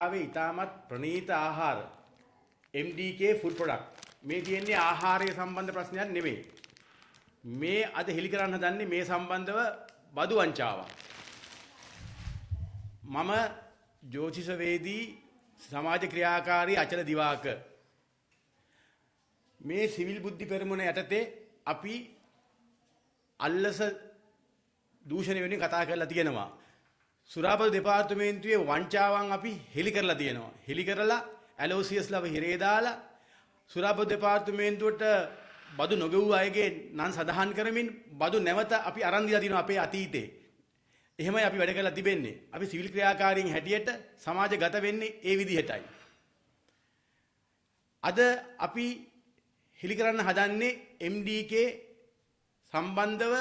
ආවේ ඊටමත් ප්‍රණීත ආහාර MDK ෆුඩ් ප්‍රොඩක්ට් මේ තියෙන්නේ ආහාරය සම්බන්ධ ප්‍රශ්නයක් නෙමෙයි. මේ අද හෙලි කරන්න හදන්නේ මේ සම්බන්ධව බදු වංචාවක්. මම ජ්‍යොතිෂවේදී සමාජ ක්‍රියාකාරී අචල දිවාක මේ සිවිල් බුද්ධි පෙරමුණ යටතේ අපි අල්ලස දූෂණය වෙනුවෙන් කතා කරලා තියෙනවා. සුරාපත දෙපාර්තමේන්තුවේ වංචාවන් අපි හෙලි කරලා තියෙනවා. හෙලි කරලා ඇලෝසියස් ලව හිරේ දාලා සුරාපත දෙපාර්තමේන්තුවට බදු නොගෙවූ අයගේ නම් සඳහන් කරමින් බදු නැවත අපි අරන් දීලා තියෙනවා අපේ අතීතේ. එහෙමයි අපි වැඩ කරලා තිබෙන්නේ. අපි සිවිල් ක්‍රියාකාරීන් හැටියට සමාජගත වෙන්නේ ඒ විදිහටයි. අද අපි හෙලි කරන්න හදන්නේ MDK සම්බන්ධව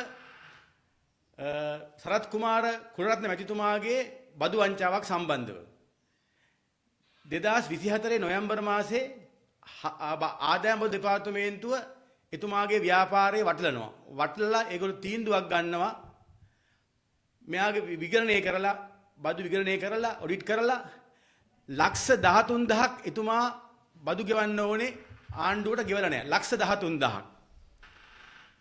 සරත් කුමාර කුලරත්න මැතිතුමාගේ බදු වංචාවක් සම්බන්ධව 2024 නොවැම්බර් මාසේ ආදායම් බදු දෙපාර්තමේන්තුව එතුමාගේ ව්‍යාපාරයේ වටලනවා. වටලලා ඒගොල්ලෝ තීන්දුවක් ගන්නවා. මෙයාගේ විගණනය කරලා බදු විගණනය කරලා ඔඩිට් කරලා ලක්ෂ 13000ක් එතුමා බදු ගෙවන්න ඕනේ ආණ්ඩුවට ගෙවලා නැහැ. ලක්ෂ 13000ක්.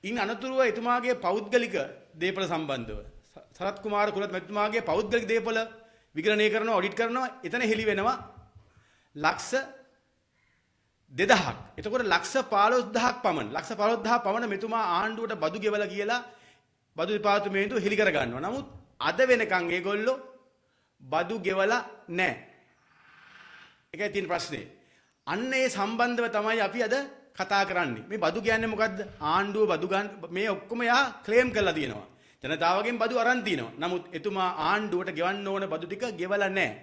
ඉන් අනතුරුව එතුමාගේ පෞද්ගලික දේපල සම්බන්ධව සරත් කුමාර කුලරත්න මැතිතුමාගේ පෞද්ගලික දේපල විගණනය කරනවා ඔඩිට් කරනවා. එතන හෙලි වෙනවා ලක්ෂ 2000ක්. එතකොට ලක්ෂ 15000ක් පමණ ලක්ෂ 15000 පමණ මෙතුමා ආණ්ඩුවට බදු ගෙවලා කියලා බදු දෙපාර්තමේන්තුව හෙලි කර ගන්නවා. නමුත් අද වෙනකන් ඒගොල්ලෝ බදු ගෙවලා නැහැ. ඒකයි තියෙන ප්‍රශ්නේ. අන්න ඒ සම්බන්ධව තමයි අපි අද කතා කරන්නේ. මේ බදු කියන්නේ මොකද්ද? ආණ්ඩුව බදු ගන්න මේ ඔක්කොම යා ක්ලේම් කරලා තියෙනවා. ජනතාවගෙන් බදු අරන් තිනවා. නමුත් එතුමා ආණ්ඩුවට ගෙවන්න ඕන බදු ටික ගෙවලා නැහැ.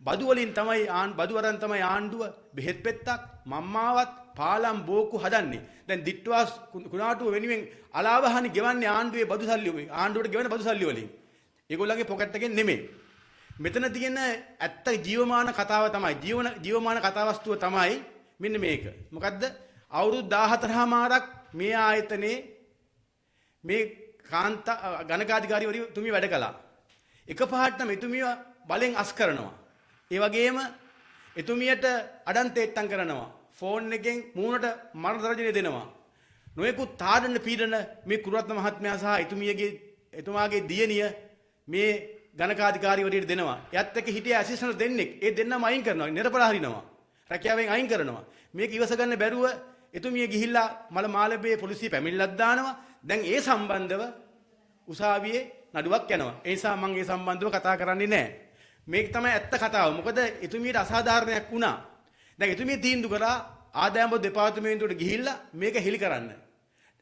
බදු වලින් තමයි බදු අරන් තමයි ආණ්ඩුව බෙහෙත් පෙත්තක් මම්මාවත් පාලම් බෝකු හදන්නේ. දැන් දිට්ටුවා කුණාටුව වෙනුවෙන් අලාවහනි ගෙවන්නේ ආණ්ඩුවේ බදු සල්ලි වලින්. ආණ්ඩුවට ගෙවන බදු සල්ලි වලින්. ඒගොල්ලන්ගේ පොකට් එකෙන් නෙමෙයි. මෙතන තියෙන ඇත්ත ජීවමාන කතාව තමයි ජීවමාන කතා වස්තුව තමයි මෙන්න මේක. මොකද්ද? අවුරුදු 14මාරක් මේ ආයතනයේ මේ කාන්තා ගණකාධිකාරීවරු තුමිය වැඩ කළා. එකපාරටම එතුමිය බලෙන් අස් කරනවා. ඒ වගේම එතුමියට අඩන් තේට්ටම් කරනවා. ෆෝන් එකෙන් මූණට මරණ තරජනය දෙනවා. නොයෙකුත් තාඩන පීඩන මේ කුලරත්න මහත්මයා සහ එතුමාගේ දියණිය මේ ගණකාධිකාරීවරියට දෙනවා. එයත් එක්ක හිටිය ඇසිස්ටන්ට් දෙන්නෙක්. ඒ දෙන්නම අයින් කරනවා. නිරපලා හරිනවා. රැකියාවෙන් අයින් කරනවා. මේක ඉවස ගන්න බැරුව එතුමිය ගිහිල්ලා මාලබේ පොලිසිය පැමිණිල්ලක් දානවා. දැන් ඒ සම්බන්ධව උසාවියේ නඩුවක් යනවා. ඒ නිසා මම ඒ සම්බන්ධව කතා කරන්නේ නැහැ. මේක තමයි ඇත්ත කතාව. මොකද එතුමියට අසාධාරණයක් වුණා. දැන් එතුමිය තීන්දුව කරා ආදායම් බදු දෙපාර්තමේන්තුවට ගිහිල්ලා මේක හෙලි කරන්න.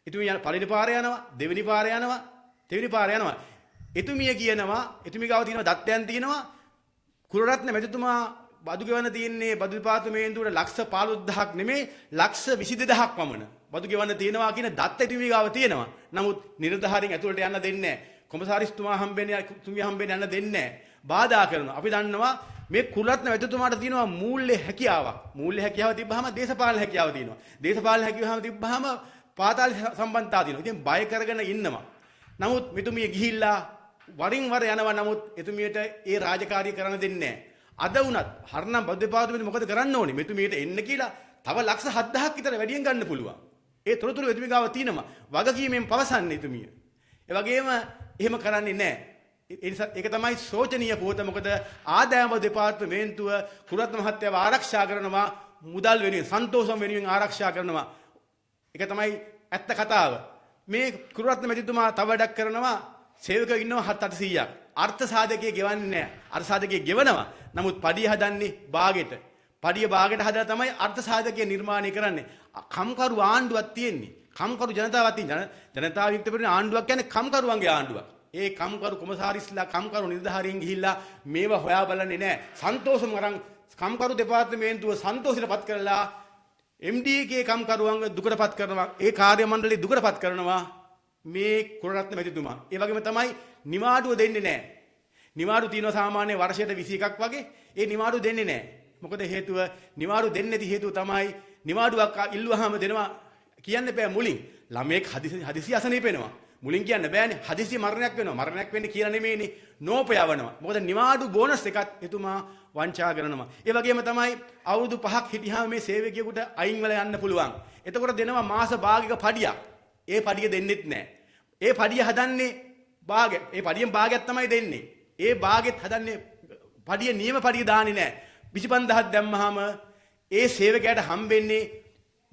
එතුමිය පළවෙනි පාරේ යනවා, දෙවෙනි පාරේ යනවා, තෙවෙනි පාරේ යනවා. එතුමිය කියනවා, එතුමිය ගාව තියෙනවා දත්තයන් තියෙනවා. කුලරත්න මැතිතුමා බදු ගෙවන්න තියෙන්නේ බදු දෙපාර්තමේන්තුවට ලක්ෂ 15000ක් නෙමෙයි ලක්ෂ 22000ක් පමණ බදු ගෙවන්න තියෙනවා කියන දත්ත එතුමිය ගාව තියෙනවා. නමුත් නිරධාරීන් ඇතුළට යන්න දෙන්නේ නැහැ. කොමසාරිස්තුමා හම්බෙන්නේ යන්න දෙන්නේ නැහැ. බාධා කරනවා. අපි දන්නවා මේ කුලරත්න මැතිතුමාට තියෙනවා මූල්‍ය හැකියාවක්. මූල්‍ය හැකියාව තිබ්බහම දේශපාලන හැකියාව තියෙනවා. දේශපාලන හැකියාව තිබ්බහම පාතාල සම්බන්ධතාව තියෙනවා. ඉතින් බය කරගෙන ඉන්නවා. නමුත් මෙතුමිය ගිහිල්ලා වරින් වර යනවා. නමුත් එතුමියට ඒ රාජකාරිය කරන්න දෙන්නේ නැහැ. අද වුණත් හරනම් බදු දෙපාර්තමේන්තුව මොකද කරන්න ඕනේ? මෙතුමියට එන්න කියලා තව ලක්ෂ 7000ක් විතර වැඩියෙන් ගන්න පුළුවන්. ඒ තොරතුරු එතුමිය ගාව තියෙනවා. වගකීමෙන් පවසන්නේ එතුමිය. ඒ වගේම එහෙම කරන්නේ නැහැ. ඒක තමයි සෝචනීය පුවත. මොකද ආදායම් දෙපාර්තමේන්තුව කුලරත්න මහත්තයාව ආරක්ෂා කරනවා, මුදල් වෙනුවෙන් සන්තෝෂම් වෙනුවෙන් ආරක්ෂා කරනවා. ඒක තමයි ඇත්ත කතාව. මේ කුලරත්න මැතිතුමා තව වැඩක් කරනවා. සේවකයෝ ඉන්නවා 700-800ක්. අර්ථ සාධකයේ ගෙවන්නේ නැහැ. අර්ථ සාධකයේ ගෙවනවා. නමුත් පඩිය හදන්නේ බාගෙට. පඩිය බාගෙට හදලා තමයි අර්ථ සාධකයේ නිර්මාණය කරන්නේ. කම්කරු ආණ්ඩුවක් තියෙන්නේ. කම්කරු ජනතාවක් තියෙන. ජනතාව යුක්ත පරිදි ආණ්ඩුවක් කියන්නේ කම්කරුවන්ගේ ආණ්ඩුවක්. ඒ කම්කරු කොමසාරිස්ලා කම්කරු නිලධාරීන් ගිහිල්ලා මේවා හොයා බලන්නේ නැහැ. සන්තෝෂම අරන් කම්කරු දෙපාර්තමේන්තුව සන්තෝෂයටපත් කරලා MDK කම්කරුවන්ව දුකටපත් කරනවා. ඒ කාර්ය මණ්ඩලය දුකටපත් කරනවා. මේ කුලරත්න මැතිතුමා. ඒ වගේම තමයි නිවාඩුව දෙන්නේ නැහැ. නිවාඩු තියෙනවා සාමාන්‍ය වර්ෂයට 21ක් වගේ. ඒ නිවාඩු දෙන්නේ නැහැ. මොකද හේතුව නිවාඩු දෙන්නේ නැති හේතුව තමයි නිවාඩුවක් ඉල්ලුවාම දෙනවා කියන්න බෑ මුලින්. ළමයෙක් හදිසි අසනීප වෙනවා. මුලින් කියන්න බෑනේ හදිසි මරණයක් වෙනවා. මරණයක් වෙන්නේ කියලා නෙමෙයිනේ. නෝපයවනවා. මොකද නිවාඩු බෝනස් එකත් එතුමා වංචා කරනවා. ඒ වගේම තමයි අවුරුදු 5ක් හිටියාම මේ සේවකයෙකුට අයින් වෙලා යන්න පුළුවන්. එතකොට දෙනවා මාස භාගික පඩියක්. ඒ පඩිය දෙන්නෙත් නැහැ. ඒ පඩිය හදන්නේ භාගය. ඒ පඩියෙන් භාගයක් තමයි දෙන්නේ. ඒ භාගෙත් හදන්නේ පඩිය නියම පඩිය දාන්නේ නැහැ. 25000ක් දැම්මහම ඒ සේවකයාට හම්බෙන්නේ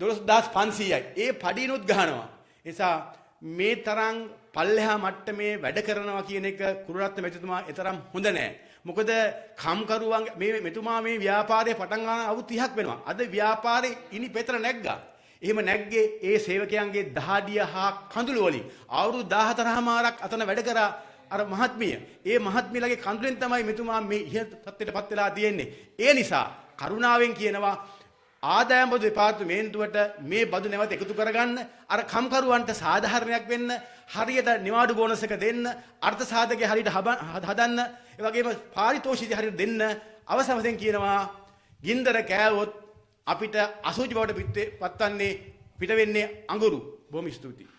12500යි. ඒ පඩියනොත් ගහනවා. නිසා මේ තරම් පල්ලෙහා මට්ටමේ වැඩ කරනවා කියන එක කුරුරත්න මෙතුමා එතරම් හොඳ නැහැ. මොකද කම්කරුවන් මේ මෙතුමා මේ ව්‍යාපාරය පටන් ගන්න අවුරුදු 30ක් වෙනවා. අද ව්‍යාපාරේ ඉනි පෙතර නැග්ගා. එහෙම නැග්ගේ ඒ සේවකයන්ගේ දහඩිය හා කඳුළු වලින් අවුරුදු 14මාරක් අතන වැඩ කරා අර මහත්මිය. ඒ මහත්මියලගේ කඳුලෙන් තමයි මෙතුමා මේ ඉහළ තත්ත්වයටපත් වෙලා තියෙන්නේ. ඒ නිසා කරුණාවෙන් කියනවා ආදායම් බදු දෙපාර්තමේන්තුවට මේ බදු නැවත එකතු කරගන්න, අර කම්කරුවන්ට සාධාරණයක් වෙන්න, හරියට නිවාඩු බෝනස් එක දෙන්න, අර්ථ සාධකයේ හරියට හදන්න, ඒ වගේම පාරිතෝෂිකය හරියට දෙන්න. අවසානයෙන් කියනවා ගින්දර කෑවොත් අපිට අසුචි බවට පත්වන්නේ පිට වෙන්නේ අඟුරු. බොහොම ස්තුතියි.